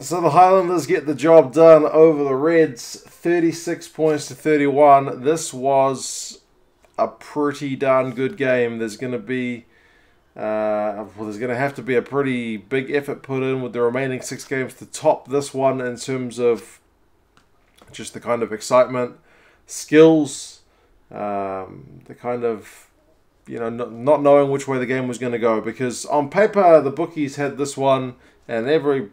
So the Highlanders get the job done over the Reds, 36 points to 31. This was a pretty darn good game. There's going to be, there's going to have to be a pretty big effort put in with the remaining 6 games to top this one in terms of just the kind of excitement, skills, the kind of, not knowing which way the game was going to go. Because on paper, the bookies had this one, and every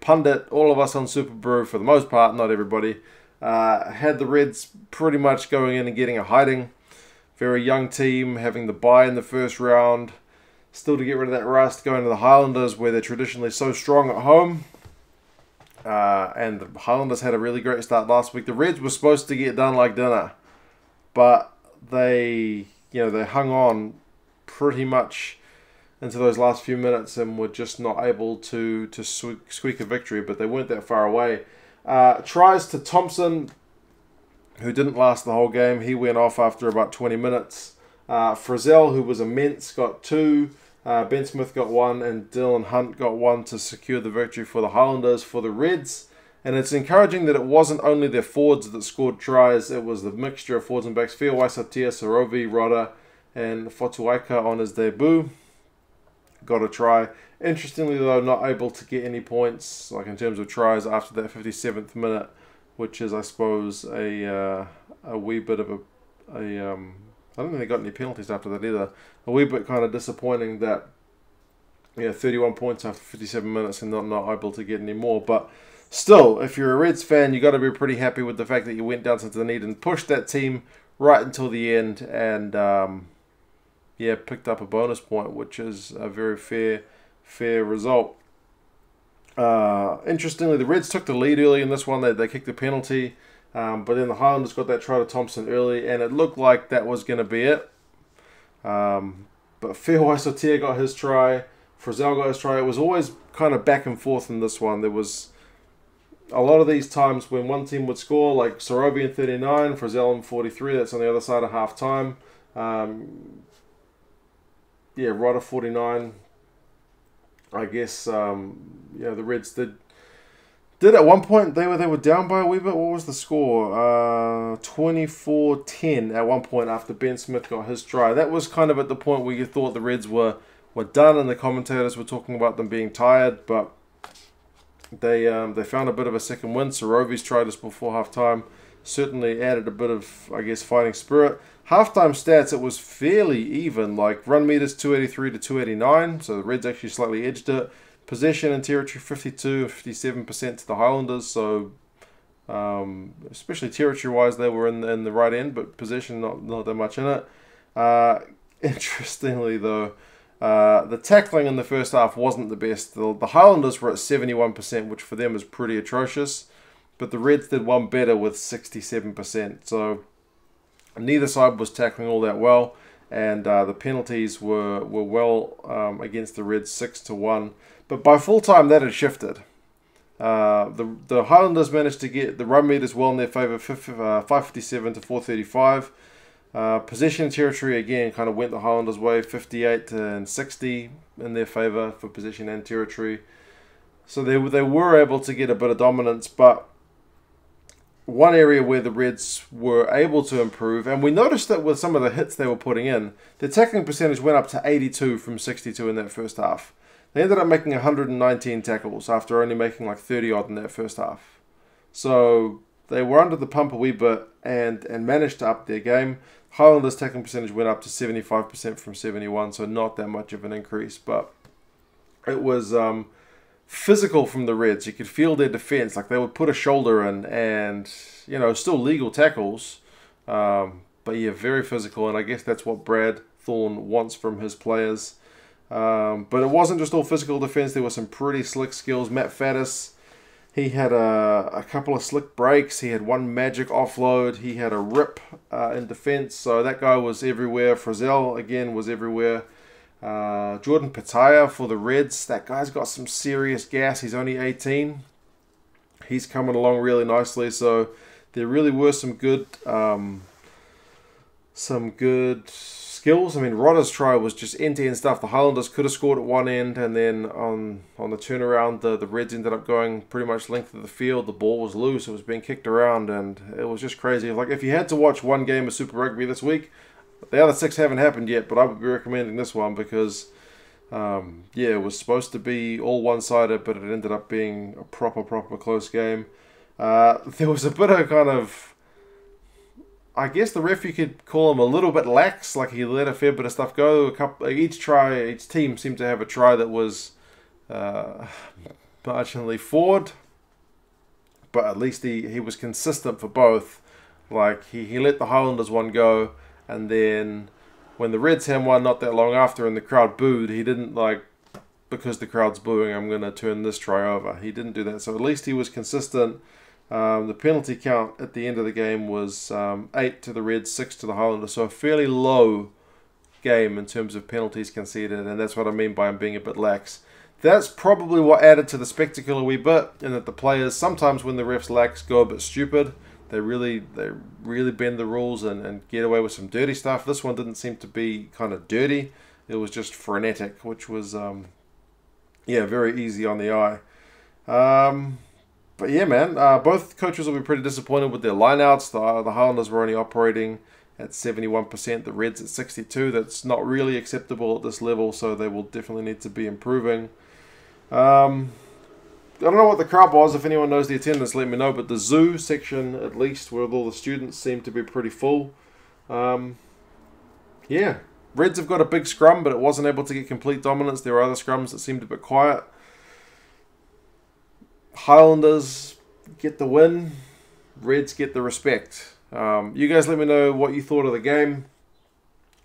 pundit, all of us on Super Brew, for the most part, not everybody, had the Reds pretty much going in and getting a hiding. Very young team, having the bye in the first round, still to get rid of that rust, going to the Highlanders where they're traditionally so strong at home. And the Highlanders had a really great start last week. The Reds were supposed to get done like dinner, but they hung on pretty much into those last few minutes and were just not able to squeak a victory, but they weren't that far away. Tries to Thompson, who didn't last the whole game. He went off after about 20 minutes. Frizzell, who was immense, got 2. Ben Smith got 1, and Dylan Hunt got 1 to secure the victory for the Highlanders. For the Reds, and it's encouraging that it wasn't only their forwards that scored tries, it was the mixture of forwards and backs. Fiawaisatia, Sarovi, Roda, and Fotuaika on his debut got a try. Interestingly, though, not able to get any points, in terms of tries, after that 57th minute, which is, I suppose, a wee bit of I don't think they got any penalties after that either. A wee bit kind of disappointing that, 31 points after 57 minutes and not able to get any more. But still, if you're a Reds fan, you got to be pretty happy with the fact that you went down to Dunedin and pushed that team right until the end, and picked up a bonus point, which is a very fair result. Interestingly, the Reds took the lead early in this one. They kicked the penalty, but then the Highlanders got that try to Thompson early, and it looked like that was going to be it. But Fiawaisatia got his try, Frizzell got his try. It was always kind of back and forth in this one. There was a lot of these times when one team would score, like Sarobi in 39, Frizzell in 43. That's on the other side of half time. Rodder 49. I guess the Reds did at one point, they were down by a wee bit. What was the score? 24-10 at one point after Ben Smith got his try. That was kind of at the point where you thought the Reds were done, and the commentators were talking about them being tired, but they found a bit of a second win. Sarovi's try just before half-time certainly added a bit of, I guess, fighting spirit. Halftime stats, it was fairly even, run meters 283 to 289, so the Reds actually slightly edged it. Possession and territory 52 and 57% to the Highlanders, so especially territory-wise they were in the right end, but possession not that much in it. Interestingly though, the tackling in the first half wasn't the best. The Highlanders were at 71%, which for them is pretty atrocious, but the Reds did one better with 67%, so neither side was tackling all that well, and the penalties were well against the Reds, 6-1. But by full time, that had shifted. The Highlanders managed to get the run meters well in their favour, 557 to 435. Possession territory again kind of went the Highlanders' way, 58 and 60 in their favour for possession and territory. So they were able to get a bit of dominance, but one area where the Reds were able to improve, and we noticed that with some of the hits they were putting in, the tackling percentage went up to 82 from 62 in that first half. They ended up making 119 tackles after only making 30 odd in that first half. So they were under the pump a wee bit and managed to up their game. Highlanders' tackling percentage went up to 75% from 71, so not that much of an increase, but it was physical from the Reds. You could feel their defense, they would put a shoulder in, and still legal tackles, but very physical, and I guess that's what Brad Thorne wants from his players. But it wasn't just all physical defense. There were some pretty slick skills. Matt Faddis, he had a couple of slick breaks. He had one magic offload. He had a rip in defense, so that guy was everywhere. Frizzell again was everywhere. Jordan Pataya for the Reds, that guy's got some serious gas. He's only 18. He's coming along really nicely, so there really were some good skills. I mean, Rodder's try was just end-to-end stuff. The Highlanders could have scored at one end, and then on the turnaround, the Reds ended up going pretty much length of the field. The ball was loose. It was being kicked around, and it was just crazy. Like, if you had to watch one game of Super Rugby this week, the other 6 haven't happened yet, but I would be recommending this one because, yeah, it was supposed to be all one-sided, but it ended up being a proper close game. There was a bit of kind of, I guess the ref, you could call him a little bit lax, like he let a fair bit of stuff go. Each team seemed to have a try that was marginally forward, but at least he was consistent for both. Like, he let the Highlanders one go, and then when the Reds had one not that long after and the crowd booed, he didn't, like, because the crowd's booing, I'm going to turn this try over. He didn't do that, so at least he was consistent. The penalty count at the end of the game was 8 to the Reds, 6 to the Highlanders. So a fairly low game in terms of penalties conceded, and that's what I mean by him being a bit lax. That's probably what added to the spectacle a wee bit, in that the players, sometimes when the refs lax, go a bit stupid. They really bend the rules and get away with some dirty stuff. This one didn't seem to be kind of dirty. It was just frenetic, which was, yeah, very easy on the eye. But yeah, man, both coaches will be pretty disappointed with their lineouts. The Highlanders were only operating at 71%, the Reds at 62%. That's not really acceptable at this level, so they will definitely need to be improving. I don't know what the crowd was. If anyone knows the attendance, let me know. But the zoo section, at least, where all the students, seemed to be pretty full. Yeah, Reds have got a big scrum, but it wasn't able to get complete dominance. There were other scrums that seemed a bit quiet. Highlanders get the win, Reds get the respect. You guys let me know what you thought of the game,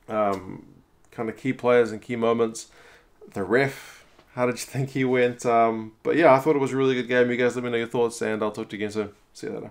kind of key players and key moments. The ref, how did you think he went? But yeah, I thought it was a really good game. You guys let me know your thoughts, and I'll talk to you again soon. See you later.